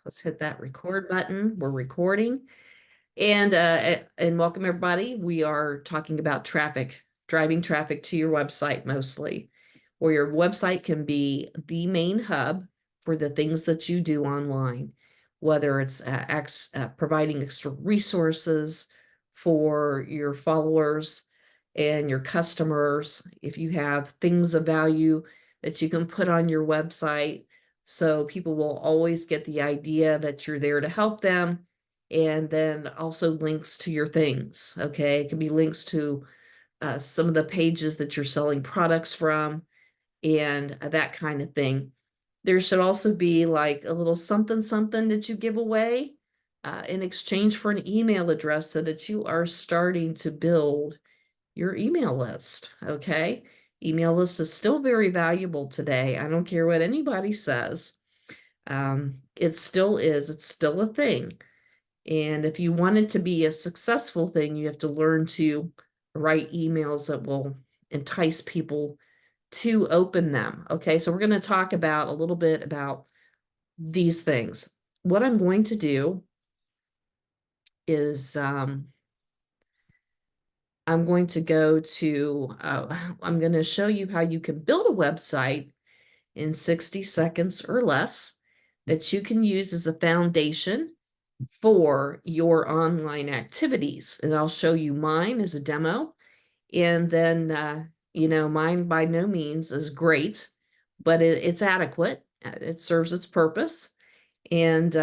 let's hit that record button. We're recording. And welcome everybody. We are talking about traffic, driving traffic to your website mostly, where your website can be the main hub for the things that you do online, whether it's providing extra resources for your followers and your customers. If you have things of value that you can put on your website, so people will always get the idea that you're there to help them. And then also links to your things. Okay. It can be links to some of the pages that you're selling products from and that kind of thing. There should also be like a little something something that you give away in exchange for an email address so that you are starting to build your email list. Okay. Email list is still very valuable today. I don't care what anybody says. It still is. It's still a thing. And if you want it to be a successful thing, you have to learn to write emails that will entice people to open them. Okay, so we're going to talk about a little bit about these things. What I'm going to do is I'm going to go to, I'm going to show you how you can build a website in 60 seconds or less that you can use as a foundation for your online activities. And I'll show you mine as a demo. And then, mine by no means is great, but it's adequate. It serves its purpose. And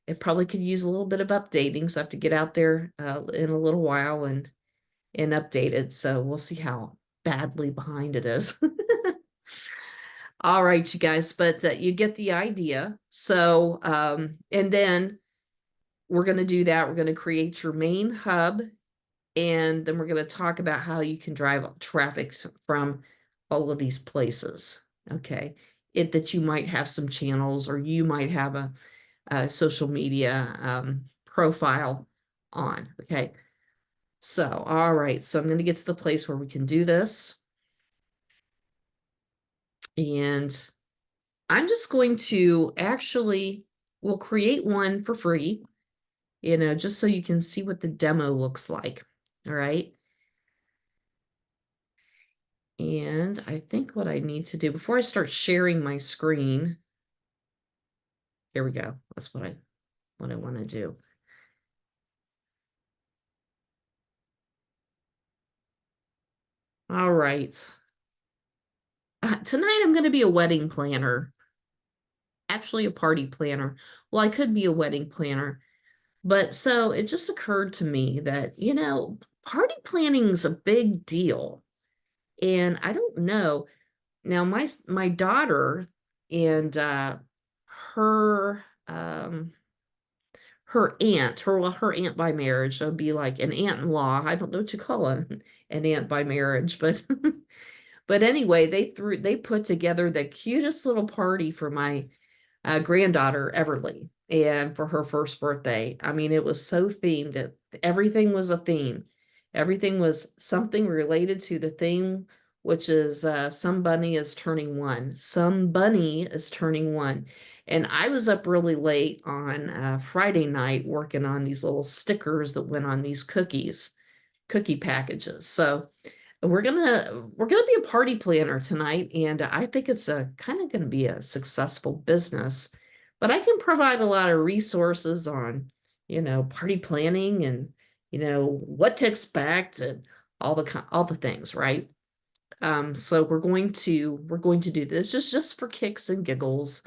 it probably could use a little bit of updating. So I have to get out there in a little while and update it. So we'll see how badly behind it is. All right, you guys, but you get the idea. So, and then we're going to do that. We're going to create your main hub, and then we're going to talk about how you can drive traffic from all of these places. Okay. That you might have some channels or you might have a social media profile on. Okay. So, all right. So I'm going to get to the place where we can do this. And I'm just going to we'll create one for free, just so you can see what the demo looks like. All right. And I think what I need to do before I start sharing my screen, here we go. That's what I want to do. All right. Tonight I'm going to be a wedding planner, actually a party planner. Well, I could be a wedding planner, but so it just occurred to me that, party planning is a big deal. And I don't know. Now my daughter and her her aunt, her aunt by marriage, so it'd be like an aunt-in-law. I don't know what you call an aunt by marriage, but but anyway, they put together the cutest little party for my granddaughter Everly, and for her first birthday. I mean, it was so themed. Everything was a theme. Everything was something related to the theme, which is some bunny is turning one. Some bunny is turning one. And I was up really late on Friday night working on these little stickers that went on these cookie packages. So we're gonna be a party planner tonight, and I think it's a kind of gonna be a successful business. But I can provide a lot of resources on, party planning and what to expect and all the things, right? So we're going to do this just for kicks and giggles.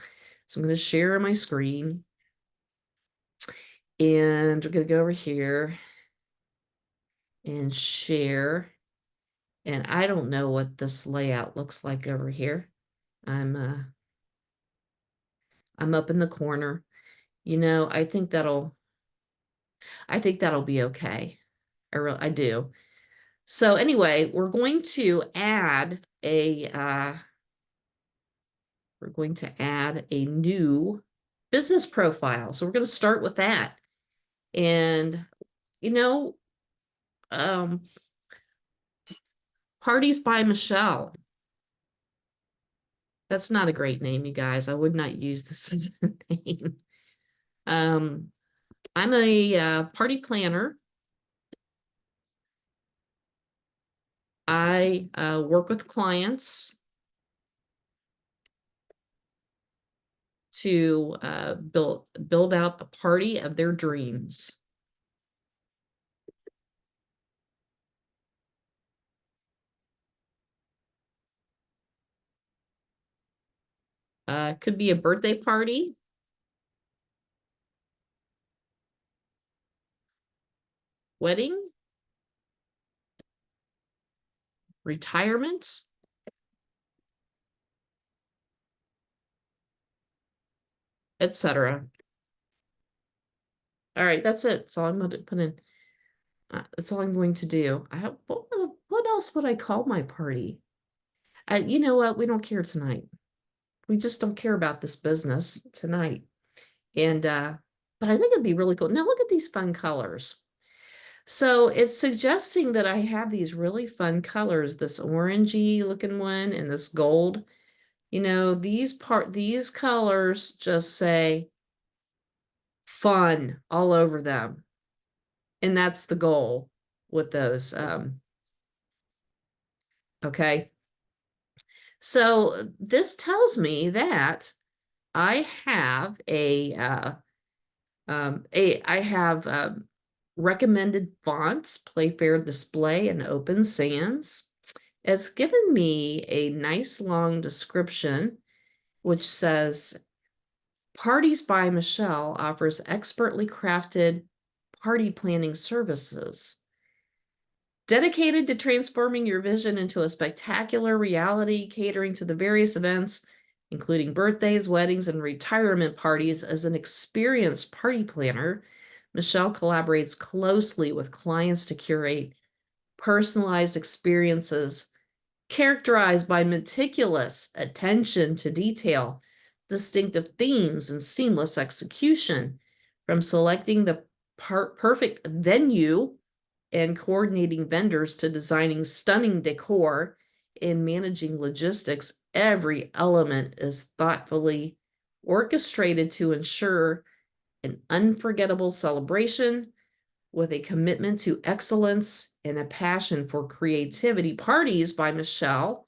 So I'm going to share my screen, and we're going to go over here and share. And I don't know what this layout looks like over here. I'm I'm up in the corner. I think that'll be okay. I do. So anyway, we're going to add a new business profile. So we're going to start with that. And you know, um, Parties by Michelle. That's not a great name, you guys. I would not use this as a name. I'm a party planner. I work with clients to build out a party of their dreams. Could be a birthday party, wedding, retirement, etc. All right, that's it. That's all I'm going to put in. That's all I'm going to do. What else would I call my party? You know what? We don't care tonight. We just don't care about this business tonight. And but I think it'd be really cool. Now look at these fun colors. So it's suggesting that I have these really fun colors, this orangey looking one and this gold. You know, these colors just say fun all over them. And that's the goal with those. Okay. So this tells me that I have I have recommended fonts, Playfair Display, and Open Sans. It's given me a nice long description, which says, Parties by Michelle offers expertly crafted party planning services. Dedicated to transforming your vision into a spectacular reality, catering to the various events, including birthdays, weddings, and retirement parties. As an experienced party planner, Michelle collaborates closely with clients to curate personalized experiences characterized by meticulous attention to detail, distinctive themes, and seamless execution. From selecting the perfect venue and coordinating vendors to designing stunning decor and managing logistics, every element is thoughtfully orchestrated to ensure an unforgettable celebration with a commitment to excellence and a passion for creativity. Parties by Michelle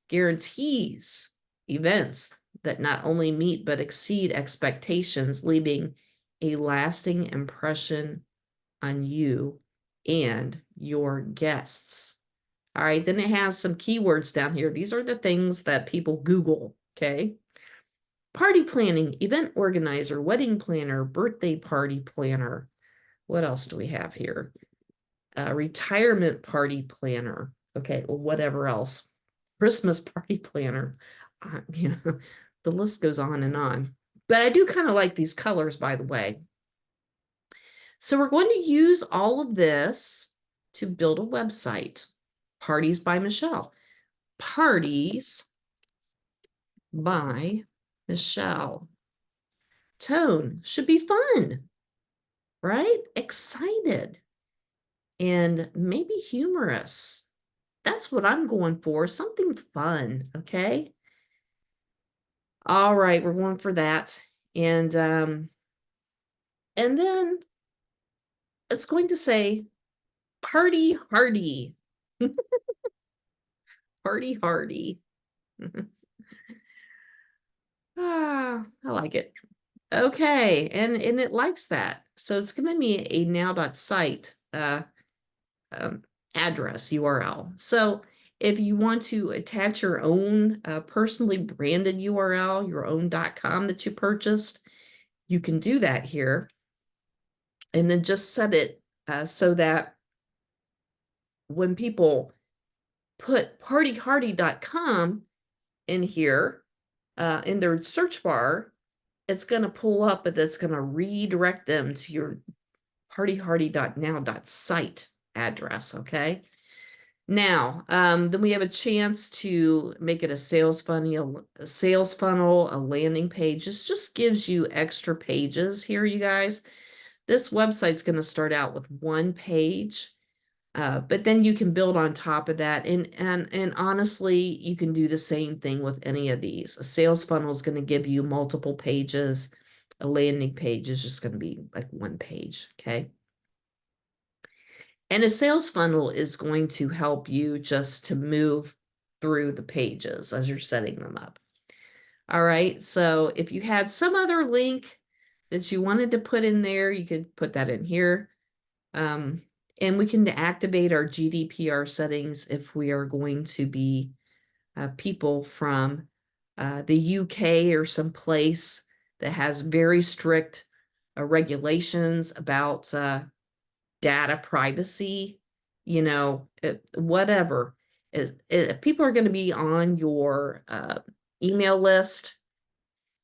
guarantees events that not only meet but exceed expectations, leaving a lasting impression on you and your guests. All right, then it has some keywords down here. These are the things that people Google, okay? Party planning, event organizer, wedding planner, birthday party planner. What else do we have here? Retirement party planner. Okay, well, whatever else. Christmas party planner. You know, the list goes on and on. But I do kind of like these colors, by the way. So we're going to use all of this to build a website. Parties by Michelle. Parties by Michelle. Tone should be fun, right? Excited and maybe humorous. That's what I'm going for, something fun, okay? All right, we're going for that. And then it's going to say party hardy. Party hardy. I like it. Okay, and it likes that. So it's giving me a now.site address URL. So if you want to attach your own personally branded URL, your own .com that you purchased, you can do that here. And then just set it so that when people put partyhardy.com in here in their search bar, it's going to pull up and it's going to redirect them to your partyhardy.now.site address. Okay. Now, then we have a chance to make it a sales funnel, a landing page. This just gives you extra pages here, you guys. This website's going to start out with one page. But then you can build on top of that. And honestly, you can do the same thing with any of these. A sales funnel is going to give you multiple pages. A landing page is just going to be like one page, okay? And a sales funnel is going to help you just to move through the pages as you're setting them up. All right, so if you had some other link that you wanted to put in there, you could put that in here. And we can activate our GDPR settings if we are going to be people from the UK or some place that has very strict regulations about data privacy, whatever. People are going to be on your email list.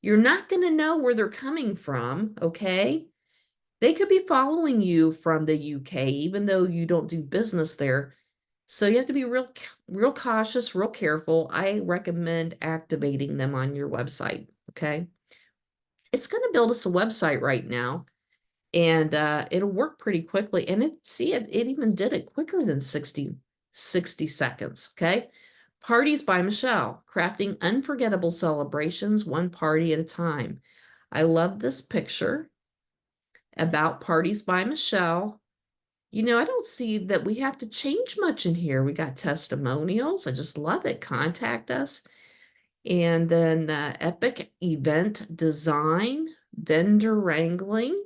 You're not going to know where they're coming from, okay? They could be following you from the UK, even though you don't do business there. So you have to be real cautious, real careful. I recommend activating them on your website, okay? It's going to build us a website right now, and it'll work pretty quickly. And it even did it quicker than 60 seconds, okay? Parties by Michelle, crafting unforgettable celebrations, one party at a time. I love this picture about Parties by Michelle. I don't see that we have to change much in here. We got testimonials. I just love it. Contact us. And then epic event design, vendor wrangling.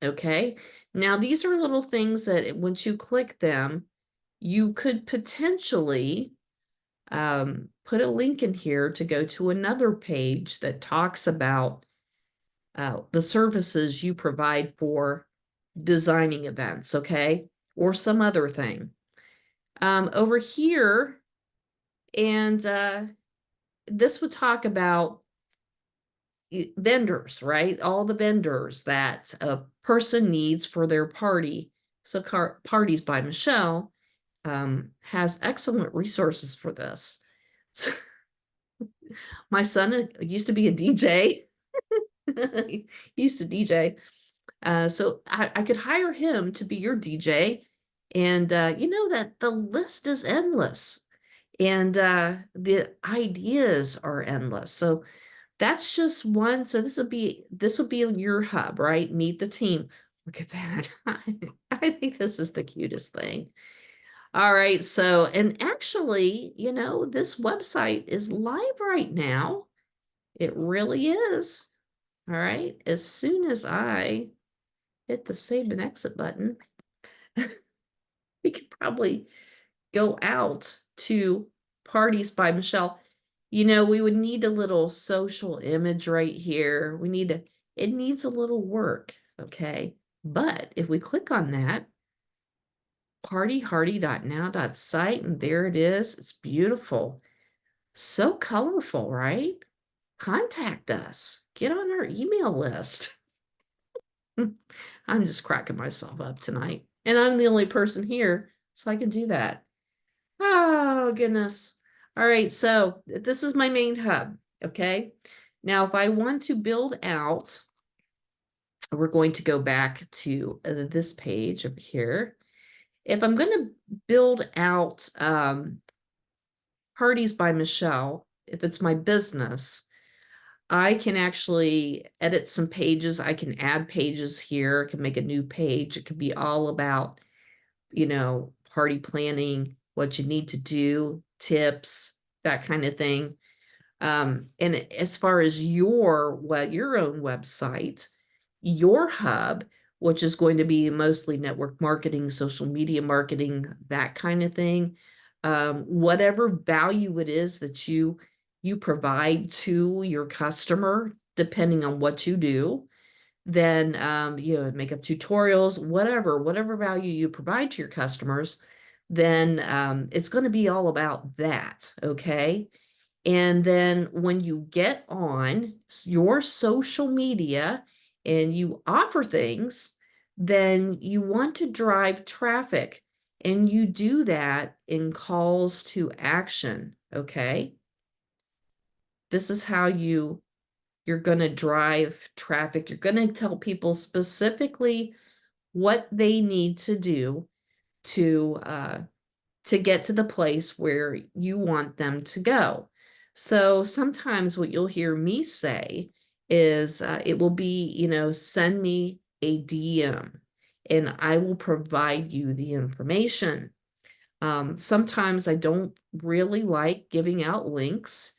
Okay. Now, these are little things that once you click them, you could potentially put a link in here to go to another page that talks about the services you provide for designing events, okay? Or some other thing. Over here, and this would talk about vendors, right? All the vendors that a person needs for their party. So Parties by Michelle has excellent resources for this. My son used to be a DJ. He used to DJ. So I could hire him to be your DJ. And you know that the list is endless. And the ideas are endless. So that's just one. So this will be your hub, right? Meet the team. Look at that. I think this is the cutest thing. All right. So, and actually, this website is live right now. It really is. All right. As soon as I hit the save and exit button, we could probably go out to Parties by Michelle. We would need a little social image right here. It needs a little work, okay? But if we click on that, partyhardy.now.site, and there it is. It's beautiful. So colorful, right? Contact us. Get on our email list. I'm just cracking myself up tonight. And I'm the only person here, so I can do that. Oh, goodness. All right, so this is my main hub, okay? Now, if I want to build out, we're going to go back to this page over here. If I'm going to build out Parties by Michelle, if it's my business, I can actually edit some pages. I can add pages here. I can make a new page. It could be all about, party planning, what you need to do, tips, that kind of thing. And as far as your own website, your hub, which is going to be mostly network marketing, social media marketing, that kind of thing, whatever value it is that you provide to your customer, depending on what you do, then makeup tutorials, whatever value you provide to your customers, then it's going to be all about that, okay? And then when you get on your social media and you offer things, then you want to drive traffic, and you do that in calls to action, okay? This is how you're going to drive traffic. You're going to tell people specifically what they need to do to get to the place where you want them to go. So sometimes what you'll hear me say is it will be, send me a DM and I will provide you the information. Sometimes I don't really like giving out links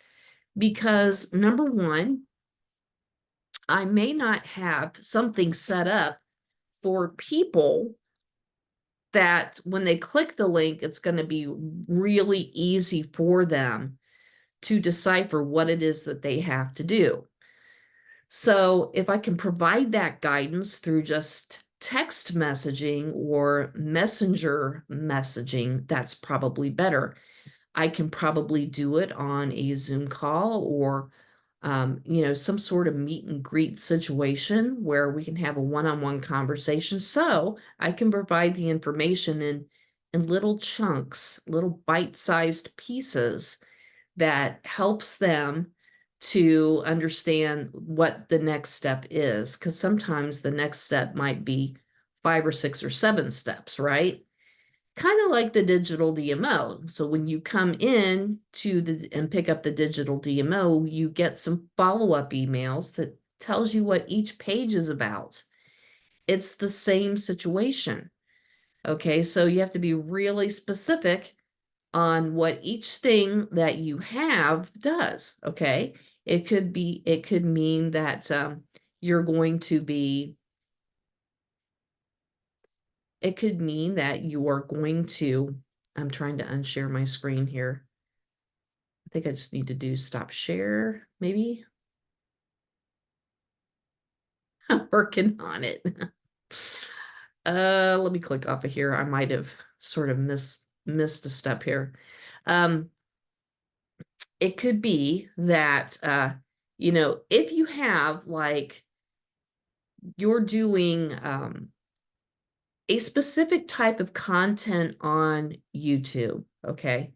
because number one, I may not have something set up for people that when they click the link, it's going to be really easy for them to decipher what it is that they have to do. So if I can provide that guidance through just text messaging or messenger messaging, that's probably better. I can probably do it on a Zoom call or some sort of meet and greet situation where we can have a one-on-one conversation. So I can provide the information in little chunks, little bite-sized pieces that helps them to understand what the next step is. Because sometimes the next step might be 5 or 6 or 7 steps, right? Kind of like the digital DMO. So when you come in and pick up the digital DMO, you get some follow-up emails that tells you what each page is about. It's the same situation. Okay, so you have to be really specific on what each thing that you have does. Okay, it could mean that you're going to be it could mean that you are going to, I'm trying to unshare my screen here. I think I just need to do stop share, maybe. I'm working on it. Let me click off of here. I might have sort of missed a step here. It could be that if you have like you're doing a specific type of content on YouTube, okay?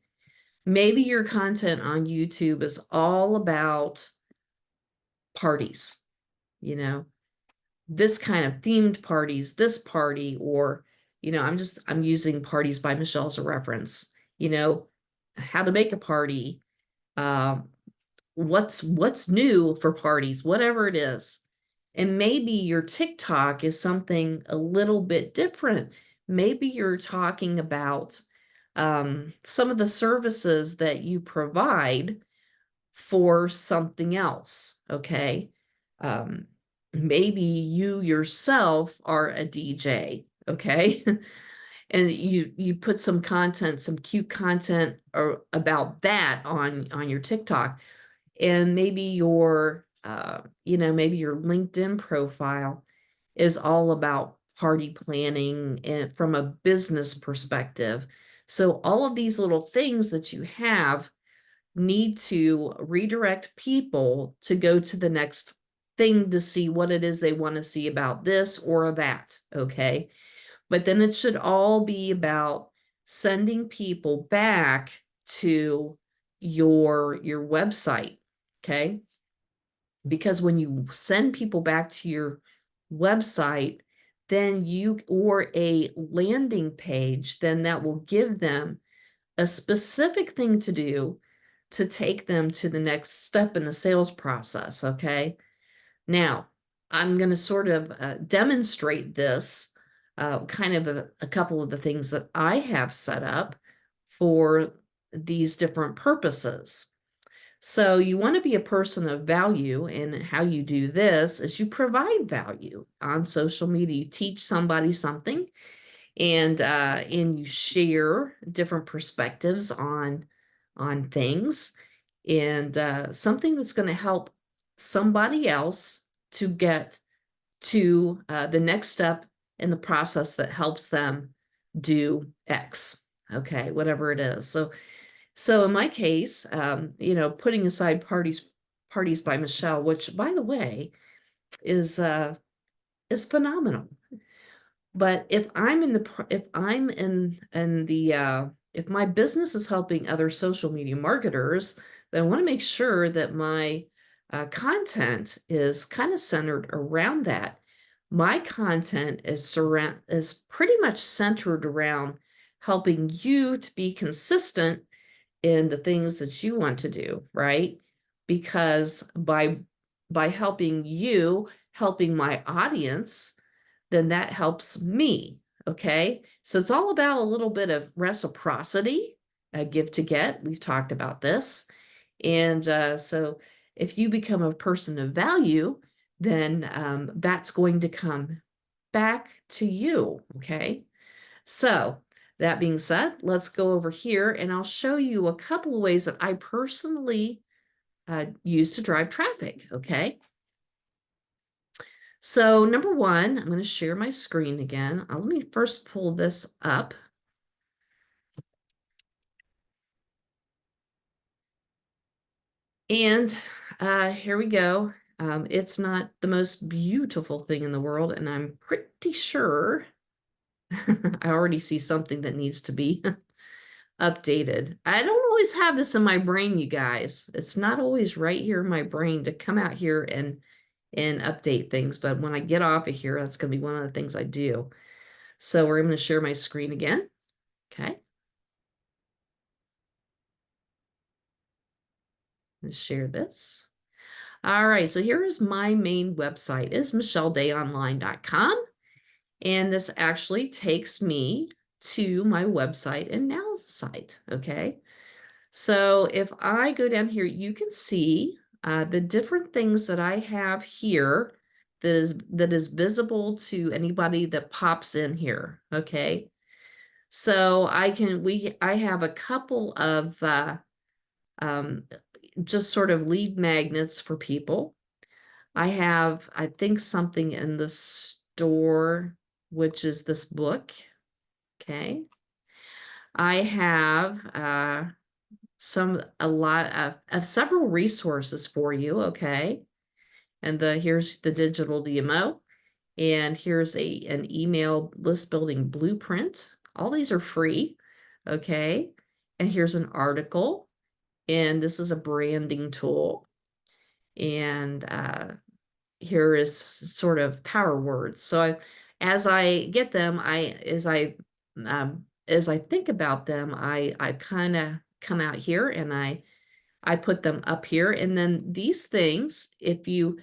Maybe your content on YouTube is all about parties, you know, this kind of themed parties, this party, or, I'm using Parties by Michelle as a reference, how to make a party, um, what's new for parties, whatever it is. And maybe your TikTok is something a little bit different. Maybe you're talking about some of the services that you provide for something else. Okay. Um, Maybe you yourself are a DJ. Okay. And you put some content, some cute content or about that on your TikTok. And maybe maybe your LinkedIn profile is all about party planning and from a business perspective. So all of these little things that you have need to redirect people to go to the next thing to see what it is they want to see about this or that, okay? But then it should all be about sending people back to your website, okay? Because when you send people back to your website, then or a landing page, then that will give them a specific thing to do to take them to the next step in the sales process, okay? Now, I'm going to sort of demonstrate this, kind of a couple of the things that I have set up for these different purposes. So you want to be a person of value, and how you do this is you provide value on social media. You teach somebody something, and you share different perspectives on things, and something that's going to help somebody else to get to the next step in the process that helps them do X. Okay, whatever it is. So in my case, putting aside Parties by Michelle, which by the way is phenomenal. But if I'm in the if I'm in the if my business is helping other social media marketers, then I want to make sure that my content is kind of centered around that. My content is pretty much centered around helping you to be consistent in the things that you want to do, right? Because by helping you, helping my audience, then that helps me. Okay. So it's all about a little bit of reciprocity, give to get. We've talked about this. And so if you become a person of value, then that's going to come back to you. Okay. So that being said, let's go over here and I'll show you a couple of ways that I personally use to drive traffic. Okay. So number one, I'm going to share my screen again. Let me first pull this up. And here we go. It's not the most beautiful thing in the world, and I'm pretty sure I already see something that needs to be updated. I don't always have this in my brain, you guys. It's not always right here in my brain to come out here and update things, but when I get off of here, that's going to be one of the things I do. So we're going to share my screen again. Okay. Let's share this. All right, so here is my main website, is michelledayonline.com. And this actually takes me to my website and Nowsite, okay? So if I go down here, you can see the different things that I have here that is visible to anybody that pops in here, okay? So I have a couple of um, just sort of lead magnets for people. I have, I think, something in the store, which is this book. Okay. I have a lot of several resources for you. Okay. And here's the digital DMO. And here's an email list building blueprint. All these are free. Okay. And here's an article. And this is a branding tool. And here is sort of power words. So as I get them, as I think about them, I kind of come out here and I put them up here. And then these things, if you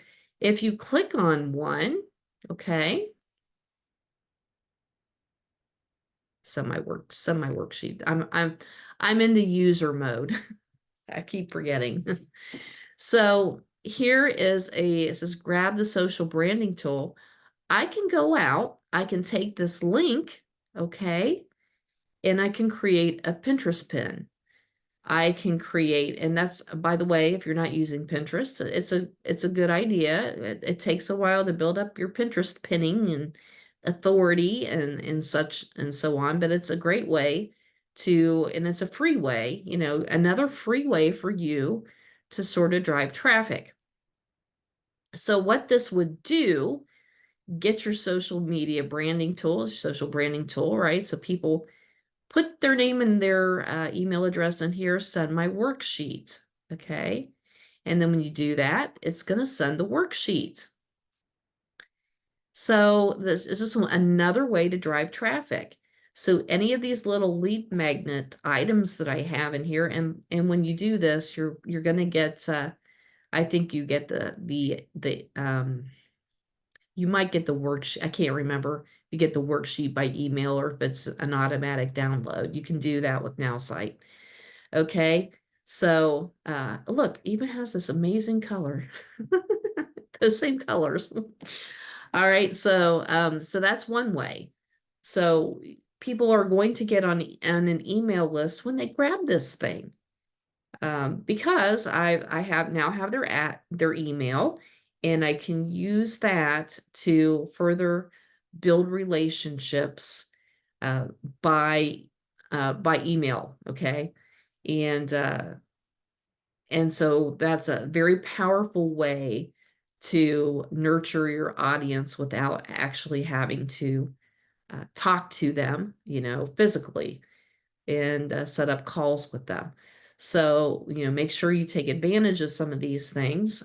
click on one, okay, semi worksheet. I'm in the user mode. I keep forgetting. So here it says grab the social branding tool. I can go out, I can take this link, okay, and I can create a Pinterest pin. I can create, and that's, by the way, if you're not using Pinterest, it's a good idea. It takes a while to build up your Pinterest pinning and authority and such and so on, but it's a great way and it's a free way, another free way for you to sort of drive traffic. So what this would do, get your social media branding tools, social branding tool, right? So people put their name and their email address in here, send my worksheet, okay? And then when you do that, it's going to send the worksheet. So this is just another way to drive traffic. So any of these little lead magnet items that I have in here, and when you do this, you're going to get, I think you get you might get the worksheet. I can't remember. You get the worksheet by email or if it's an automatic download. You can do that with Nowsite. Okay. So look, even has this amazing color. Those same colors. All right. So that's one way. So people are going to get on an email list when they grab this thing. Because I have their email, and I can use that to further build relationships uh, by email. Okay, and so that's a very powerful way to nurture your audience without actually having to talk to them, physically, and set up calls with them. So, make sure you take advantage of some of these things.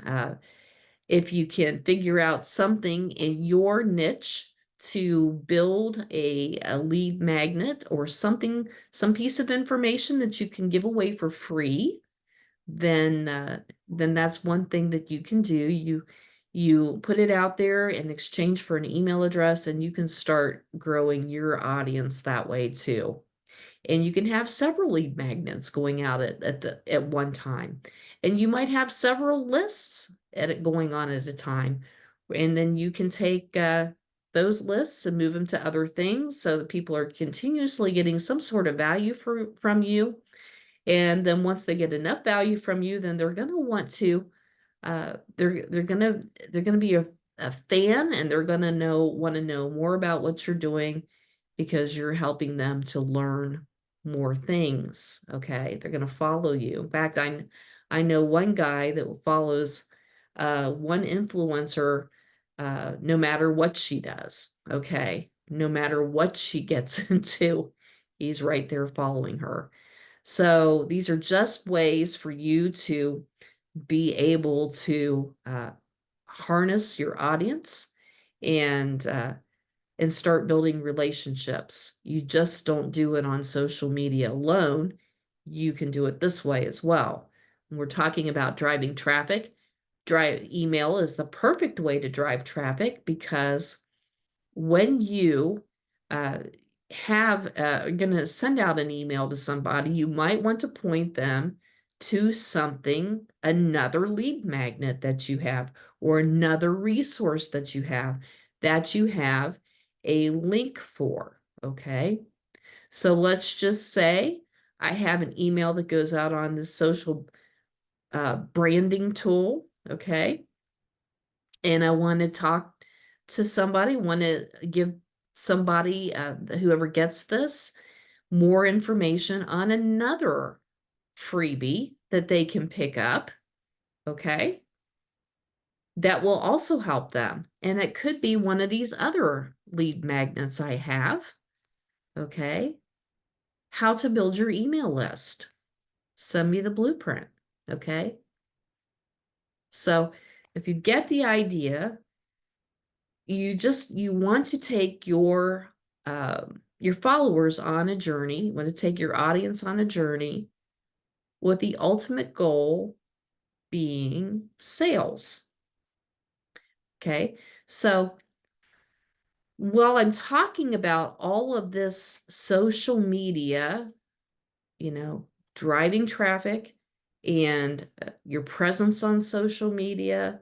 If you can figure out something in your niche to build a lead magnet or something, some piece of information that you can give away for free, then that's one thing that you can do. You put it out there in exchange for an email address, and you can start growing your audience that way too. And you can have several lead magnets going out at one time, and you might have several lists going on at a time, and then you can take those lists and move them to other things so that people are continuously getting some sort of value from you. And then once they get enough value from you, then they're going to want to they're gonna be a fan, and they're gonna want to know more about what you're doing, because you're helping them to learn more things. Okay, they're gonna follow you. In fact, I know one guy that follows one influencer no matter what she does. Okay, no matter what she gets into, he's right there following her. So these are just ways for you to be able to harness your audience and uh, and start building relationships. You just don't do it on social media alone. You can do it this way as well. When we're talking about driving traffic, email is the perfect way to drive traffic, because when you uh, are going to send out an email to somebody, you might want to point them to something, another lead magnet that you have, or another resource that you have a link for. Okay. So let's just say I have an email that goes out on this social branding tool. Okay. And I want to talk to somebody, want to give somebody, whoever gets this, more information on another freebie that they can pick up. Okay. That will also help them. And it could be one of these other lead magnets I have. Okay. How to build your email list. Send me the blueprint. Okay. So if you get the idea, you want to take your followers on a journey. You want to take your audience on a journey, with the ultimate goal being sales. Okay. So while I'm talking about all of this social media, driving traffic and your presence on social media,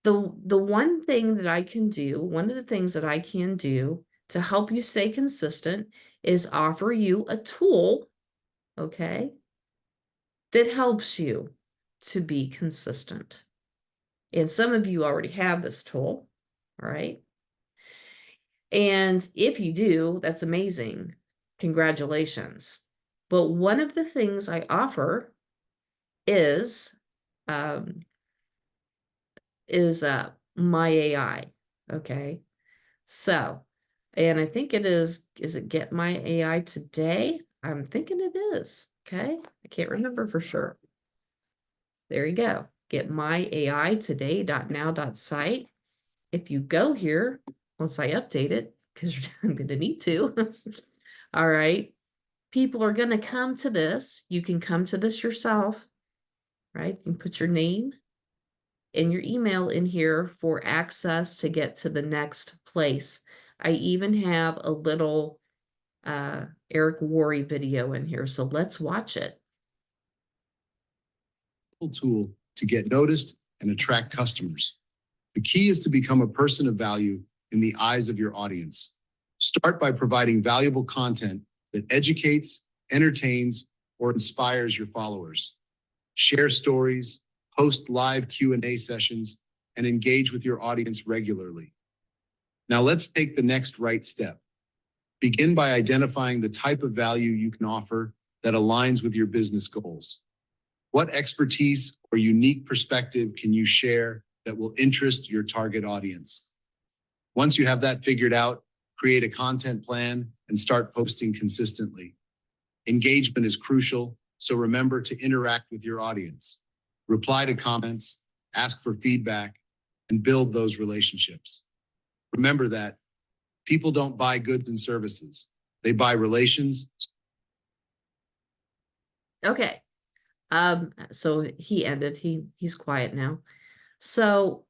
the one thing that I can do, one of the things that I can do to help you stay consistent, is offer you a tool, okay, that helps you to be consistent. And some of you already have this tool, all right? And if you do, that's amazing. Congratulations. But one of the things I offer is um, myAI. Okay. So, and I think is it Get My AI Today? I'm thinking it is. Okay. I can't remember for sure. There you go. Get My AI Today.now.site. If you go here, once I update it, because I'm going to need to, all right, people are going to come to this. You can come to this yourself, right? You can put your name and your email in here for access to get to the next place. I even have a little Eric Worre video in here, so let's watch it. Tool to get noticed and attract customers. The key is to become a person of value in the eyes of your audience. Start by providing valuable content that educates, entertains, or inspires your followers. Share stories, host live Q&A sessions, and engage with your audience regularly. Now let's take the next right step. Begin by identifying the type of value you can offer that aligns with your business goals. What expertise or unique perspective can you share that will interest your target audience? Once you have that figured out, create a content plan and start posting consistently. Engagement is crucial, so remember to interact with your audience. Reply to comments, ask for feedback, and build those relationships. Remember that people don't buy goods and services. They buy relations. Okay. So he ended. He's quiet now. So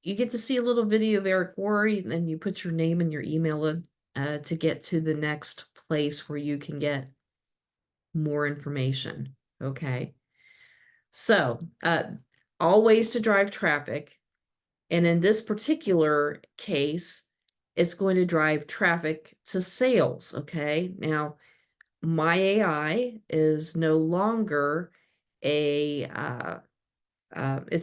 you get to see a little video of Eric Worre, and then you put your name and your email in to get to the next place where you can get more information. Okay. So all ways to drive traffic. And in this particular case, it's going to drive traffic to sales. Okay. Now, myAI is no longer it's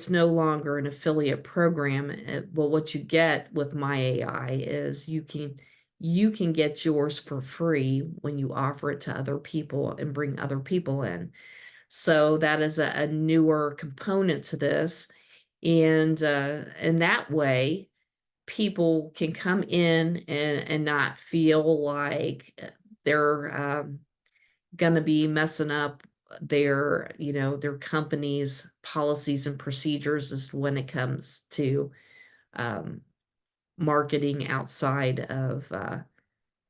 no longer an affiliate program. Well, what you get with myAI is you can get yours for free when you offer it to other people and bring other people in. So that is a newer component to this. And in that way, people can come in and not feel like they're going to be messing up their company's policies and procedures as when it comes to um, marketing outside of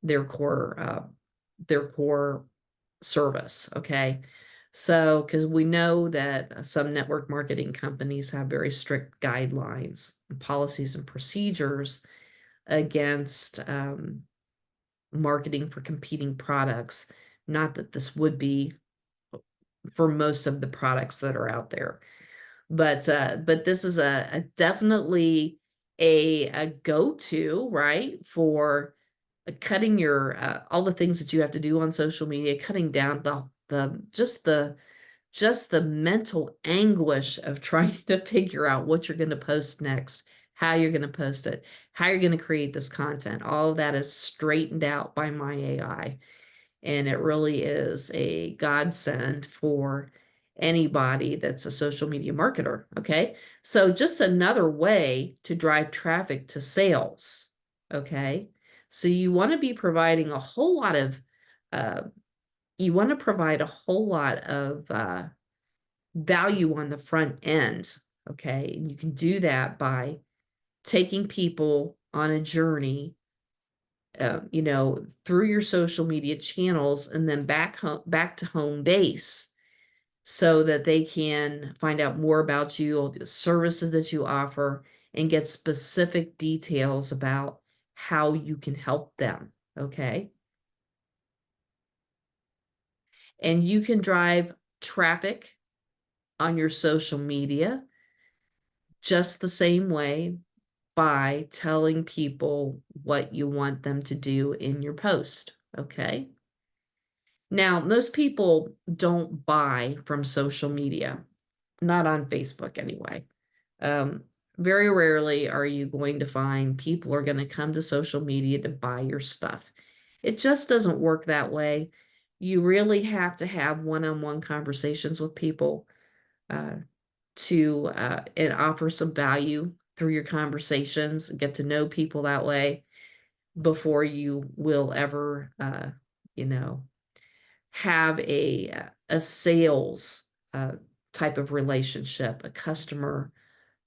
their core service. Okay. So, because we know that some network marketing companies have very strict guidelines and policies and procedures against marketing for competing products. Not that this would be for most of the products that are out there, but this is a definitely a go-to, right, for cutting your all the things that you have to do on social media, cutting down the mental anguish of trying to figure out what you're going to post next, how you're going to post it, how you're going to create this content. All of that is straightened out by myAI. And it really is a godsend for anybody that's a social media marketer. Okay. So just another way to drive traffic to sales. Okay. So you want to be providing a whole lot of, uh, you want to provide a whole lot of value on the front end. Okay. And you can do that by taking people on a journey through your social media channels and then back to home base so that they can find out more about you, all the services that you offer, and get specific details about how you can help them. Okay. And you can drive traffic on your social media just the same way by telling people what you want them to do in your post. Okay. Now, most people don't buy from social media, not on Facebook anyway. Um, Very rarely are you going to find people are going to come to social media to buy your stuff. It just doesn't work that way. You really have to have one-on-one conversations with people uh, to and offer some value through your conversations, get to know people that way before you will ever, you know, have a sales type of relationship, a customer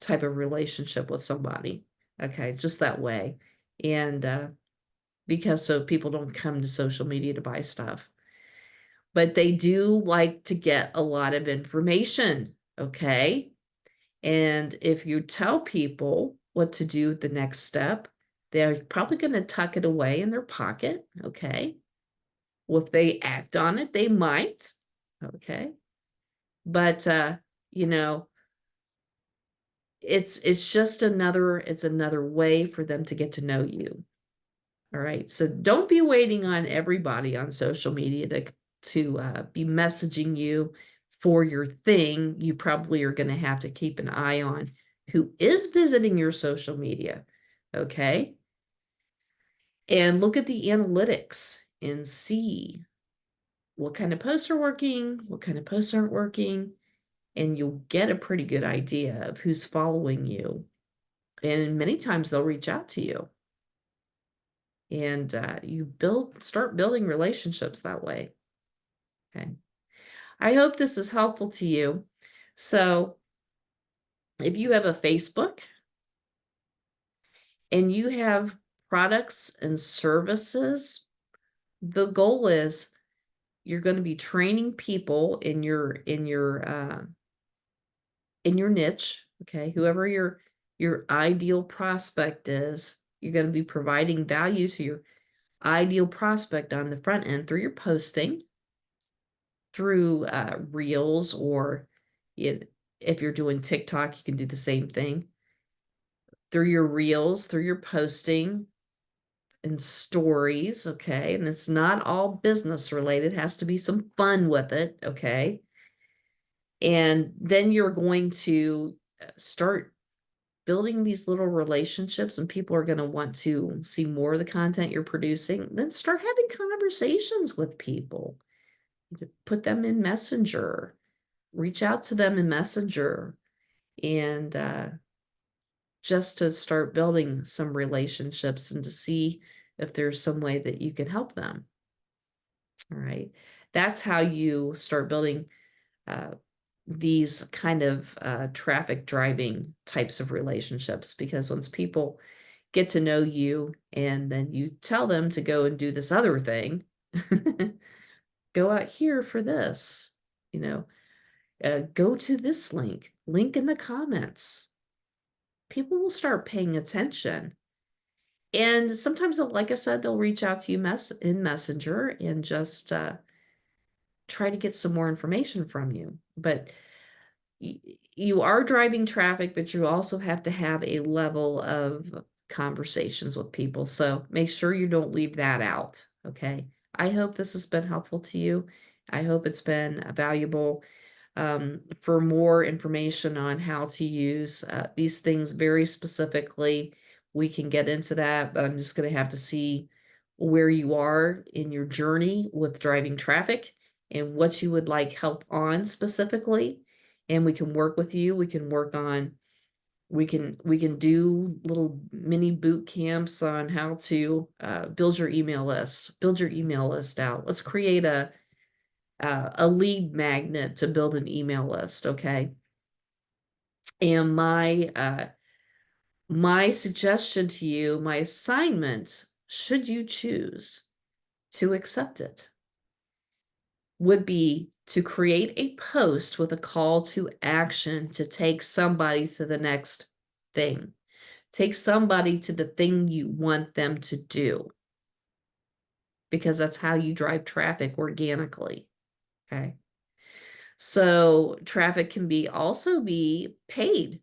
type of relationship with somebody. Okay, just that way. And because so people don't come to social media to buy stuff, but they do like to get a lot of information. Okay. And if you tell people what to do the next step, they're probably going to tuck it away in their pocket. Okay. Well, if they act on it, they might. Okay. But you know, it's just another way for them to get to know you. All right. So don't be waiting on everybody on social media to be messaging you for your thing. You probably are going to have to keep an eye on who is visiting your social media. Okay. And look at the analytics and see what kind of posts are working, what kind of posts aren't working, and you'll get a pretty good idea of who's following you. And many times they'll reach out to you, and you start building relationships that way. Okay. I hope this is helpful to you. So if you have a Facebook and you have products and services, the goal is you're going to be training people in your niche, okay? Whoever your ideal prospect is, you're going to be providing value to your ideal prospect on the front end through your posting, through reels, or if you're doing TikTok, you can do the same thing through your reels, through your posting and stories, okay? And it's not all business related, it has to be some fun with it, okay? And then you're going to start building these little relationships, and people are going to want to see more of the content you're producing. Then start having conversations with people. Put them in Messenger, reach out to them in Messenger, and just to start building some relationships and to see if there's some way that you can help them. All right. That's how you start building uh, these kind of traffic driving types of relationships, because once people get to know you and then you tell them to go and do this other thing, go out here for this, you know, go to this link in the comments. People will start paying attention. And sometimes, like I said, they'll reach out to you in Messenger and just try to get some more information from you. But you are driving traffic, but you also have to have a level of conversations with people. So make sure you don't leave that out. Okay. I hope this has been helpful to you. I hope it's been valuable. For more information on how to use these things very specifically, we can get into that, but I'm just going to have to see where you are in your journey with driving traffic and what you would like help on specifically. And we can work with you. We can work on, we can do little mini boot camps on how to build your email list out. Let's create a lead magnet to build an email list, okay? And my suggestion to you, my assignment, should you choose to accept it, would be to create a post with a call to action to take somebody to the next thing. Take somebody to the thing you want them to do, because that's how you drive traffic organically, okay? So traffic can also be paid.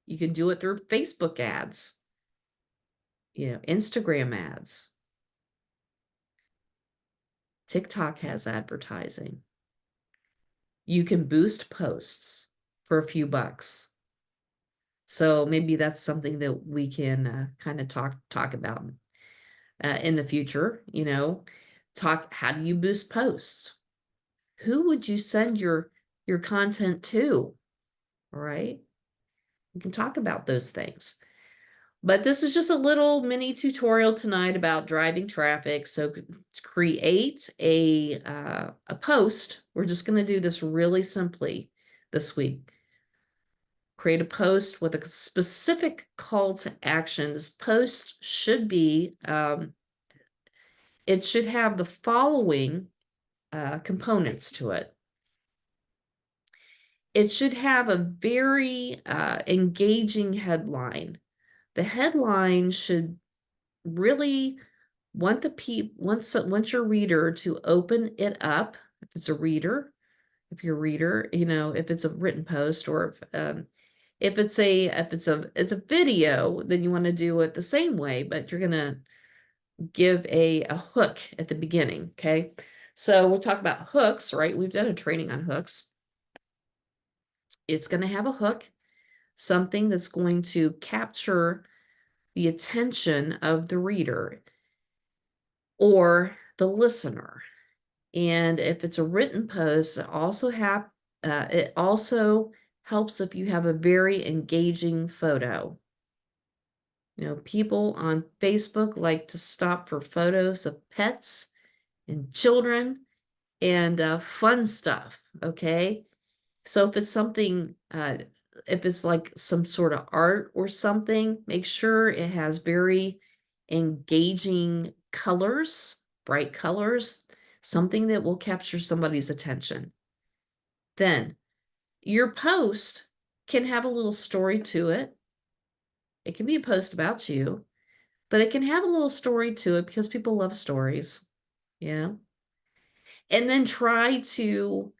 You can do it through Facebook ads, Instagram ads. TikTok has advertising. You can boost posts for a few bucks. So maybe that's something that we can kind of talk about in the future. How do you boost posts? Who would you send your content to? All right, we can talk about those things. But this is just a little mini tutorial tonight about driving traffic. So create a post. We're just going to do this really simply this week. Create a post with a specific call to action. This post should be, it should have the following components to it. It should have a very engaging headline. The headline should really want your reader to open it up. If it's a reader, if your reader, if it's a written post, or if it's a video, then you want to do it the same way, but you're gonna give a hook at the beginning. Okay, so we'll talk about hooks, right? We've done a training on hooks. It's going to have a hook, something that's going to capture the attention of the reader or the listener. And if it's a written post, it also helps if you have a very engaging photo. People on Facebook like to stop for photos of pets and children and fun stuff. Okay, so if it's something if it's like some sort of art or something, make sure it has very engaging colors, bright colors, something that will capture somebody's attention. Then your post can have a little story to it. It can be a post about you, but it can have a little story to it because people love stories, you know? And then try to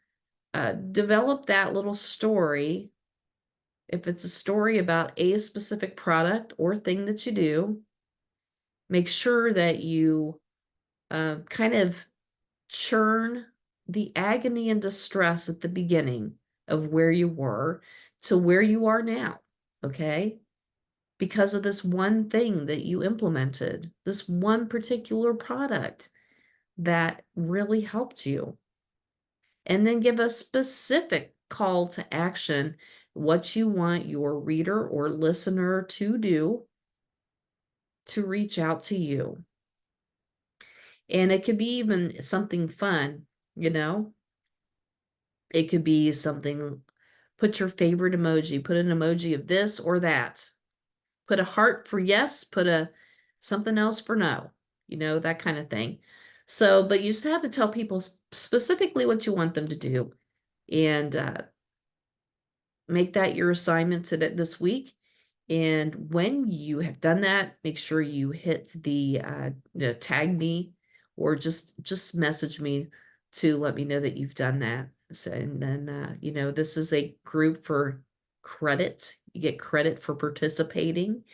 develop that little story. If it's a story about a specific product or thing that you do, make sure that you kind of churn the agony and distress at the beginning of where you were to where you are now, okay? Because of this one thing that you implemented, this one particular product that really helped you. And then give a specific call to action, what you want your reader or listener to do to reach out to you. And it could be even something fun, you know? It could be something, put your favorite emoji, put an emoji of this or that. Put a heart for yes, put a something else for no, that kind of thing. So, but you just have to tell people specifically what you want them to do and make that your assignment to this week. And when you have done that, make sure you hit the tag me or just message me to let me know that you've done that. So, and then this is a group for credit. You get credit for participating.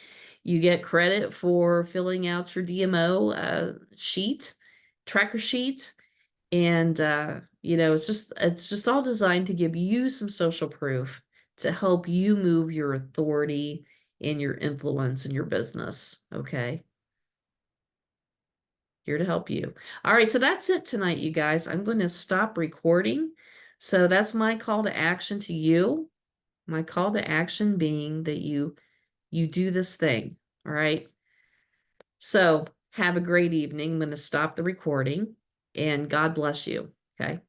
You get credit for filling out your DMO tracker sheet. And it's just all designed to give you some social proof to help you move your authority and your influence in your business. Okay. Here to help you. All right, so that's it tonight, you guys. I'm going to stop recording. So that's my call to action to you. My call to action being that you do this thing. All right. So have a great evening. I'm going to stop the recording and God bless you. Okay.